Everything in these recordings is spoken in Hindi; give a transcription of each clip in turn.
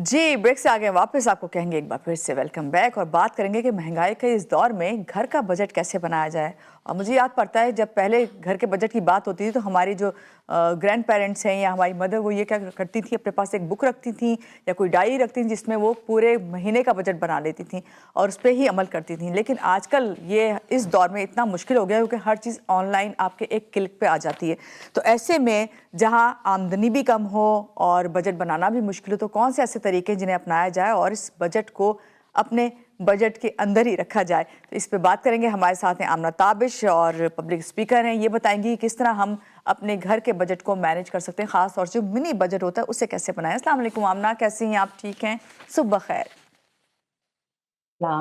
जी, ब्रेक से आगे वापस आपको कहेंगे एक बार फिर से वेलकम बैक और बात करेंगे कि महंगाई के इस दौर में घर का बजट कैसे बनाया जाए। और मुझे याद पड़ता है जब पहले घर के बजट की बात होती थी तो हमारी जो ग्रैंड पेरेंट्स हैं या हमारी मदर वो ये क्या करती थी, अपने पास एक बुक रखती थी या कोई डायरी रखती थी जिसमें वो पूरे महीने का बजट बना लेती थी और उस पर ही अमल करती थी। लेकिन आजकल ये इस दौर में इतना मुश्किल हो गया क्योंकि हर चीज़ ऑनलाइन आपके एक क्लिक पे आ जाती है। तो ऐसे में जहाँ आमदनी भी कम हो और बजट बनाना भी मुश्किल हो, तो कौन से ऐसे तरीके हैं जिन्हें अपनाया जाए और इस बजट को अपने बजट के अंदर ही रखा जाए। तो इस पे बात करेंगे। हमारे साथ हैं आमना ताबिश और पब्लिक स्पीकर हैं। ये बताएंगी कि किस तरह हम अपने घर के बजट को मैनेज कर सकते हैं, खास तौर से जो मिनी बजट होता है उसे कैसे बनाएं। अस्सलाम वालेकुम आमना, कैसी हैं आप? ठीक हैं? सुबह खैर।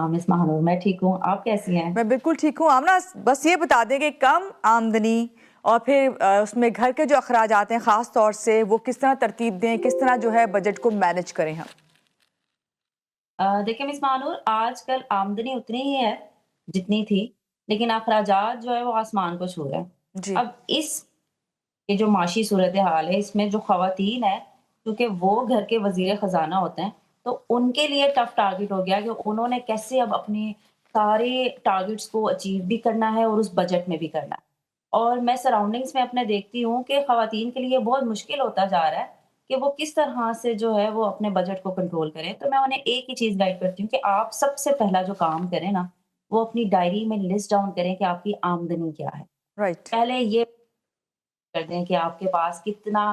मिस महानूर, मैं ठीक हूँ। आप कैसी हैं? मैं बिल्कुल ठीक हूँ आमना। बस ये बता दें कि कम आमदनी और फिर उसमें घर के जो अखराजात हैं खास तौर से वो किस तरह तरतीब दें, किस तरह जो है बजट को मैनेज करें हम। देखिए मिस महानूर, आजकल आमदनी उतनी ही है जितनी थी, लेकिन अखराजात जो है वो आसमान को छू रहे हैं। जी। अब इस ये जो माशी सूरत हाल है, इसमें जो खवातीन है, क्योंकि वो घर के वजीर खजाना होते हैं, तो उनके लिए टफ टारगेट हो गया कि उन्होंने कैसे अब अपने सारे टारगेट्स को अचीव भी करना है और उस बजट में भी करना है। और मैं सराउंडिंग्स में अपने देखती हूँ कि खवातीन के लिए बहुत मुश्किल होता जा रहा है कि वो किस तरह से जो है वो अपने बजट को कंट्रोल करें। तो मैं उन्हें एक ही चीज़ गाइड करती हूँ कि आप सबसे पहला जो काम करें ना, वो अपनी डायरी में लिस्ट डाउन करें कि आपकी आमदनी क्या है। राइट। पहले ये कर दें कि आपके पास कितना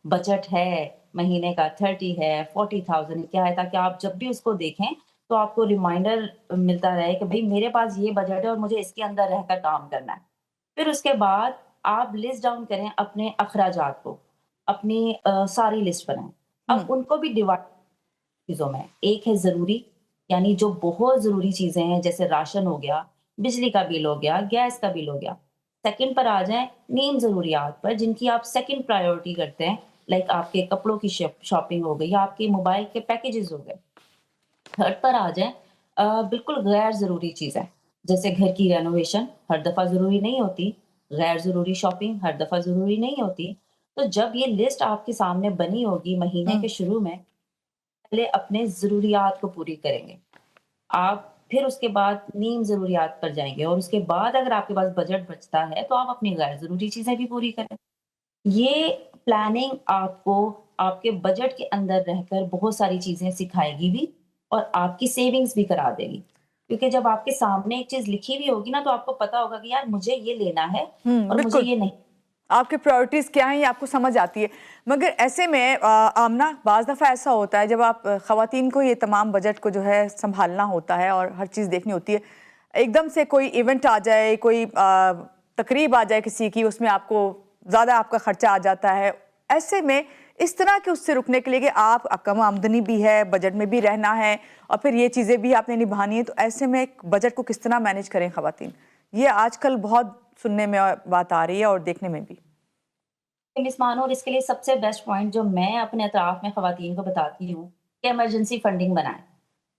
बजट है महीने का, 30 है, 40,000 क्या है, ताकि आप जब भी उसको देखें तो आपको रिमाइंडर मिलता रहे कि भई मेरे पास ये बजट है और मुझे इसके अंदर रहकर काम करना है। फिर उसके बाद आप लिस्ट डाउन करें अपने अखराजात को, अपनी सारी लिस्ट बनाएँ। अब हम्म। उनको भी डिवाइड चीज़ों में, एक है ज़रूरी, यानी जो बहुत ज़रूरी चीज़ें हैं जैसे राशन हो गया, बिजली का बिल हो गया, गैस का बिल हो गया। सेकंड पर आ जाएँ नीम ज़रूरियात पर, जिनकी आप सेकंड प्रायोरिटी करते हैं, लाइक आपके कपड़ों की शॉपिंग हो गई या आपके मोबाइल के पैकेजेज़ हो गए। थर्ड पर आ जाएँ बिल्कुल गैर ज़रूरी चीज़ें, जैसे घर की रेनोवेशन हर दफ़ा ज़रूरी नहीं होती, गैर ज़रूरी शॉपिंग हर दफ़ा ज़रूरी नहीं होती। तो जब ये लिस्ट आपके सामने बनी होगी महीने हम्म। के शुरू में, पहले अपने ज़रूरियात को पूरी करेंगे। आप फिर उसके बाद नीम ज़रूरियात पर जाएँगे और उसके बाद अगर आपके पास बजट बचता है, तो आप अपनी गैर ज़रूरी चीज़ें भी पूरी करें। ये प्लानिंग आपको आपके बजट के अंदर रहकर बहुत सारी चीज़ें सिखाएगी भी और आपकी सेविंग्स भी करा देगी। क्योंकि जब आपके सामने एक चीज़ लिखी हुई होगी ना, तो आपको पता होगा कि यार मुझे ये लेना है और मुझे बिल्कुल। ये नहीं। आपकी प्रायोरिटीज़ क्या हैं ये आपको समझ आती है। मगर ऐसे में आमना, बाज़ दफ़ा ऐसा होता है जब आप ख़वातीन को ये तमाम बजट को जो है सँभालना होता है और हर चीज़ देखनी होती है, एकदम से कोई इवेंट आ जाए, कोई तकरीब आ जाए किसी की, उसमें आपको ज़्यादा आपका ख़र्चा आ जाता है। ऐसे में इस तरह के उससे रुकने के लिए कि आप कम आमदनी भी है, बजट में भी रहना है और फिर ये चीज़ें भी आपने निभानी है, तो ऐसे में बजट को किस तरह मैनेज करें ख़वातीन? ये आजकल बहुत सुनने में बात आ रही है और देखने में भी। मिस मानो, और इसके लिए सबसे बेस्ट पॉइंट जो मैं अपने अतराफ में खवातीन को बताती हूँ कि इमरजेंसी फंडिंग बनाएं।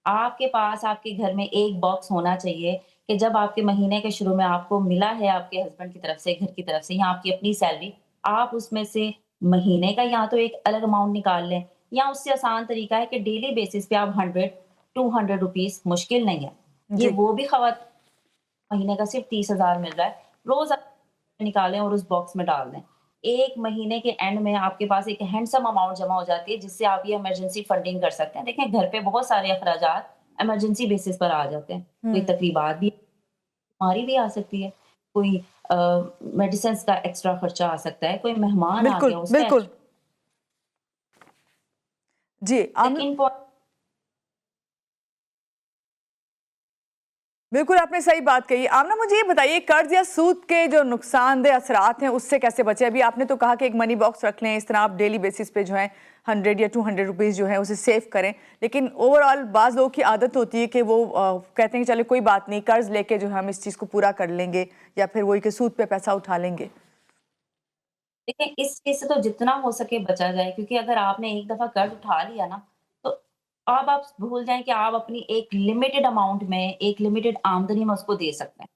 आपके पास आपके घर में एक बॉक्स होना चाहिए कि जब आपके महीने के शुरू में आपको मिला है आपके हस्बैंड की तरफ से, घर की तरफ से या आपकी अपनी सैलरी, आप उसमें से महीने का या तो एक अलग अमाउंट निकाल लें, या उससे आसान तरीका है कि डेली बेसिस पे आप 100-200 रुपीज, मुश्किल नहीं है ये, जी। वो भी खवात महीने का सिर्फ 30,000 मिल रहा है, रोज आप निकालें और उस बॉक्स में डाल दें। एक महीने के एंड में आपके पास एक हैंडसम अमाउंट जमा हो जाती है, जिससे आप ये इमरजेंसी फंडिंग कर सकते हैं। देखें, घर पे बहुत सारे अखराजात इमरजेंसी बेसिस पर आ जाते हैं। कोई हुँ। तकरीबात भी, बीमारी भी आ सकती है, कोई मेडिसिन्स का एक्स्ट्रा खर्चा आ सकता है, कोई मेहमान आ बिल्कुल, गया उसका बिल्कुल। जी, सेकंड पॉइंट। बिल्कुल आपने सही बात कही। आमना, मुझे ये बताइए कर्ज़ या सूद के जो नुकसानदेह असरात हैं उससे कैसे बचें? अभी आपने तो कहा कि एक मनी बॉक्स रख लें, इस तरह आप डेली बेसिस पे जो है 100 या 200 रुपीज़ जो है उसे सेव करें। लेकिन ओवरऑल बाज़ लोगों की आदत होती है कि वो कहते हैं कि चलो कोई बात नहीं, कर्ज़ लेके जो है हम इस चीज़ को पूरा कर लेंगे या फिर वही कि सूद पे पैसा उठा लेंगे। देखिए, इस चीज़ से तो जितना हो सके बचा जाए, क्योंकि अगर आपने एक दफ़ा कर्ज़ उठा लिया ना, तो अब आप भूल जाएँ कि आप अपनी एक लिमिटेड अमाउंट में, एक लिमिटेड आमदनी में उसको दे सकते हैं।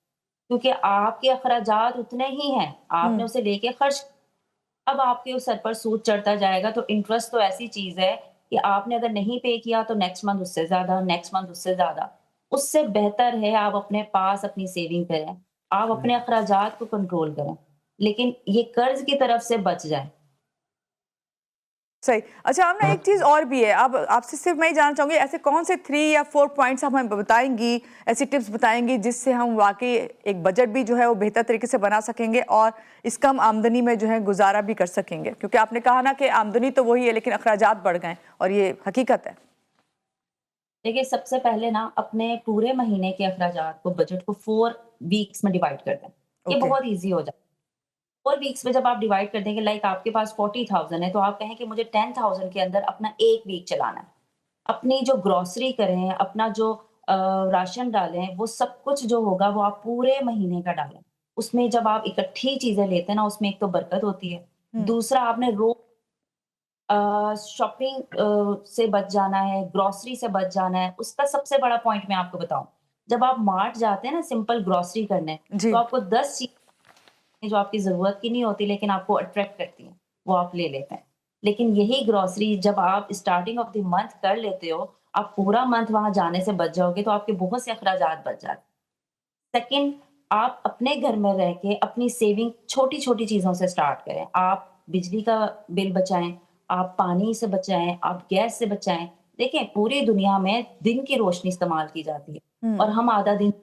क्योंकि आपके अखराजात उतने ही हैं, आपने हुँ। उसे लेके खर्च, अब आपके उस सर पर सूद चढ़ता जाएगा, तो इंटरेस्ट तो ऐसी चीज़ है कि आपने अगर नहीं पे किया तो नेक्स्ट मंथ उससे ज़्यादा, नेक्स्ट मंथ उससे ज़्यादा। उससे बेहतर है आप अपने पास अपनी सेविंग करें, आप अपने अखराजात को कंट्रोल करें, लेकिन ये कर्ज़ की तरफ से बच जाएँ। सही। अच्छा, अब ना एक चीज़ और भी है, अब आपसे सिर्फ मैं ये जानना चाहूँगी ऐसे कौन से 3 या 4 पॉइंट्स आप हमें बताएँगी, ऐसी टिप्स बताएँगी जिससे हम वाक़ई एक बजट भी जो है वो बेहतर तरीके से बना सकेंगे और इस कम आमदनी में जो है गुज़ारा भी कर सकेंगे? क्योंकि आपने कहा ना कि आमदनी तो वही है लेकिन अखराजात बढ़ गए और ये हकीकत है। देखिए, सबसे पहले ना अपने पूरे महीने के अखराजात को, बजट को 4 वीक्स में डिवाइड कर दें। ये ओके। बहुत ईज़ी हो जाता है। 4 वीक्स में जब आप डिवाइड कर देंगे, लाइक आपके पास 40,000 है, तो आप कहें कि मुझे 10,000 के अंदर अपना 1 वीक चलाना है। अपनी जो ग्रोसरी करें, अपना जो राशन डालें, वो सब कुछ जो होगा वो आप पूरे महीने का डालें। उसमें जब आप इकट्ठी चीज़ें लेते हैं ना, उसमें एक तो बरकत होती है, हुँ। दूसरा आपने शॉपिंग से बच जाना है, ग्रोसरी से बच जाना है। उसका सबसे बड़ा पॉइंट मैं आपको बताऊँ, जब आप मार्ट जाते हैं ना सिंपल ग्रोसरी करने, तो जी। आपको 10 चीज़ें जो आपकी ज़रूरत की नहीं होती लेकिन आपको अट्रैक्ट करती हैं, वो आप ले लेते हैं। लेकिन यही ग्रोसरी जब आप स्टार्टिंग ऑफ द मंथ कर लेते हो, आप पूरा मंथ वहाँ जाने से बच जाओगे, तो आपके बहुत से अखराजात बच जाते हैं। सेकंड, आप अपने घर में रह के अपनी सेविंग छोटी-छोटी चीज़ों से स्टार्ट करें। आप बिजली का बिल बचाएँ, आप पानी से बचाएँ, आप गैस से बचाएँ। देखें, पूरी दुनिया में दिन की रोशनी इस्तेमाल की जाती है हुँ। और हम आधा दिन,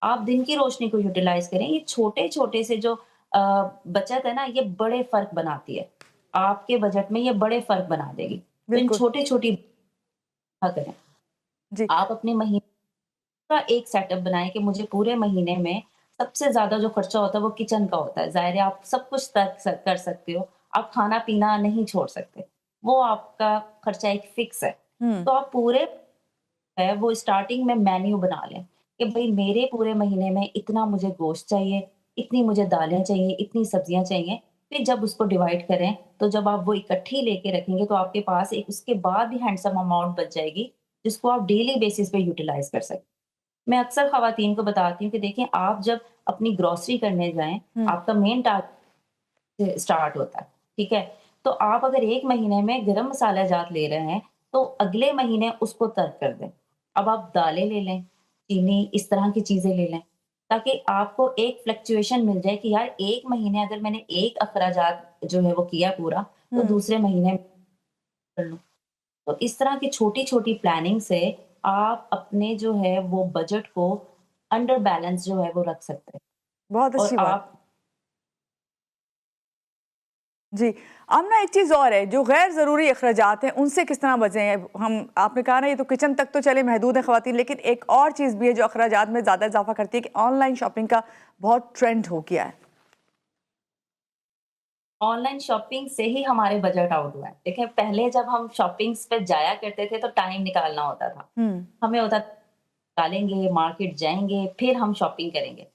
आप दिन की रोशनी को यूटिलाइज़ करें। ये छोटे-छोटे से जो बचत है ना, ये बड़े फ़र्क बनाती है। आपके बजट में ये बड़े फ़र्क बना देगी। तो इन बिल्कुल। छोटी-छोटी करें। जी। आप अपने महीने का एक सेटअप बनाएँ कि मुझे पूरे महीने में सबसे ज़्यादा जो खर्चा होता है वो किचन का होता है। ज़ाहिर है आप सब कुछ तर्क स कर सकते हो, आप खाना-पीना नहीं छोड़ सकते। वो आपका खर्चा एक फ़िक्स है। हुँ। तो आप पूरे है वो स्टार्टिंग में मेन्यू बना लें कि भई मेरे पूरे महीने में इतना मुझे गोश्त चाहिए, इतनी मुझे दालें चाहिए, इतनी सब्जियाँ चाहिए। फिर जब उसको डिवाइड करें, तो जब आप वो इकट्ठी लेके रखेंगे तो आपके पास एक उसके बाद भी हैंडसम अमाउंट बच जाएगी, जिसको आप डेली बेसिस पे यूटिलाइज़ कर सकते हैं। मैं अक्सर ख़वातीन को बताती हूँ कि देखिए, आप जब अपनी ग्रोसरी करने जाएँ, हुँ। आपका मेन टारगेट से स्टार्ट होता है, ठीक है? तो आप अगर 1 महीने में गरम मसाला जात ले रहे हैं, तो अगले महीने उसको तर्क कर दें। अब आप दालें ले लें, चीनी, इस तरह की चीज़ें ले लें, ताकि आपको एक फ्लक्चुएशन मिल जाए कि यार 1 महीने अगर मैंने एक अखराजात जो है वो किया पूरा, तो हुँ। दूसरे महीने कर लूँ। तो इस तरह की छोटी-छोटी प्लानिंग से आप अपने जो है वो बजट को अंडर बैलेंस जो है वो रख सकते हैं। बहुत और अच्छी बात। आप जी। अब ना एक चीज़ और है, जो गैर ज़रूरी अखराजात हैं, उनसे किस तरह बचें? हम आपने कहा ना ये तो किचन तक तो चले महदूद है ख़वातीन, लेकिन एक और चीज़ भी है जो अखराजात में ज़्यादा इज़ाफ़ा करती है कि ऑनलाइन शॉपिंग का बहुत ट्रेंड हो गया है। ऑनलाइन शॉपिंग से ही हमारे बजट आउट हुआ है। देखिए, पहले जब हम शॉपिंग्स पे जाया करते थे तो टाइम निकालना होता था। हुँ। हमें होता था निकालेंगे, मार्केट जाएँगे, फिर हम शॉपिंग करेंगे।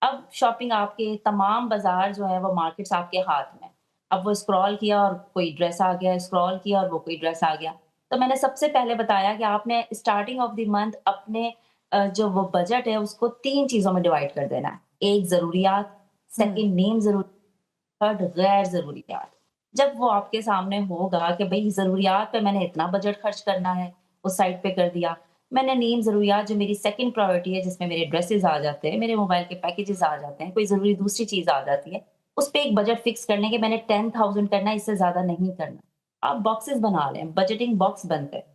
अब शॉपिंग आपके तमाम बाज़ार जो है वो मार्केट्स आपके हाथ में। अब वो स्क्रॉल किया और कोई ड्रेस आ गया, स्क्रॉल किया और वो कोई ड्रेस आ गया। तो मैंने सबसे पहले बताया कि आपने स्टार्टिंग ऑफ द मंथ अपने जो वो बजट है उसको 3 चीज़ों में डिवाइड कर देना है। एक ज़रूरियात, हुँ। सेकंड नीम ज़रूरी, थर्ड गैर ज़रूरियात। जब वो आपके सामने होगा कि भई ज़रूरियात पे मैंने इतना बजट खर्च करना है, उस साइड पे कर दिया। मैंने नीम ज़रूरियात जो मेरी सेकंड प्रायोरिटी है, जिसमें मेरे ड्रेसेज़ आ जाते हैं, मेरे मोबाइल के पैकेजेज़ आ जाते हैं, कोई ज़रूरी दूसरी चीज़ आ जाती है, उस पे एक बजट फिक्स करने के मैंने 10,000 करना है, इससे ज़्यादा नहीं करना। आप बॉक्सेस बना लें, बजटिंग बॉक्स बनते हैं।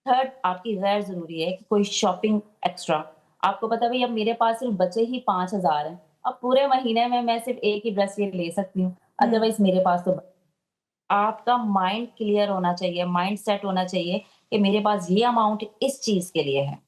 थर्ड आपकी गैर ज़रूरी है कि कोई शॉपिंग एक्स्ट्रा। आपको पता है भई अब मेरे पास सिर्फ़ बचे ही 5,000 हैं। अब पूरे महीने में मैं सिर्फ़ एक ही ड्रेस ये ले सकती हूँ, हुँ। अदरवाइज़ मेरे पास तो आपका माइंड क्लियर होना चाहिए, माइंड सेट होना चाहिए कि मेरे पास ये अमाउंट इस चीज़ के लिए है।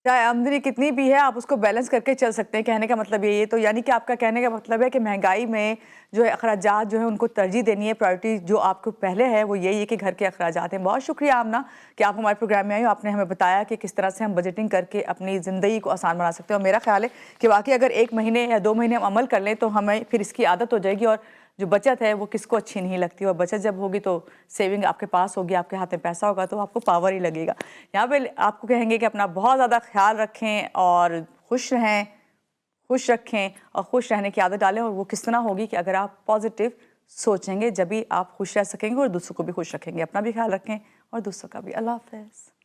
चाहे आमदनी कितनी भी है, आप उसको बैलेंस करके चल सकते हैं, कहने का मतलब ये तो यानी कि आपका कहने का मतलब है कि महँगाई में जो है अखराजात जो है उनको तरजीह देनी है, प्रायोरिटी जो आपको पहले है वो यही है कि घर के अखराजात हैं। बहुत शुक्रिया आमना कि आप हमारे प्रोग्राम में आई, आपने हमें बताया कि किस तरह से हम बजटिंग करके अपनी ज़िंदगी को आसान बना सकते हैं और मेरा ख्याल है कि वाक़ई अगर 1 महीने या 2 महीने हम अमल कर लें तो हमें फिर इसकी आदत हो जाएगी और जो बचत है वो किसको अच्छी नहीं लगती और बचत जब होगी तो सेविंग आपके पास होगी, आपके हाथ में पैसा होगा तो आपको पावर ही लगेगा। यहाँ पे आपको कहेंगे कि अपना बहुत ज़्यादा ख्याल रखें और खुश रहें, खुश रखें और खुश रहने की आदत डालें और वो किस तरह होगी कि अगर आप पॉजिटिव सोचेंगे, जब भी आप खुश रह सकेंगे और दूसरों को भी खुश रखेंगे। अपना भी ख्याल रखें और दूसरों का भी। अल्लाह हाफ़िज़।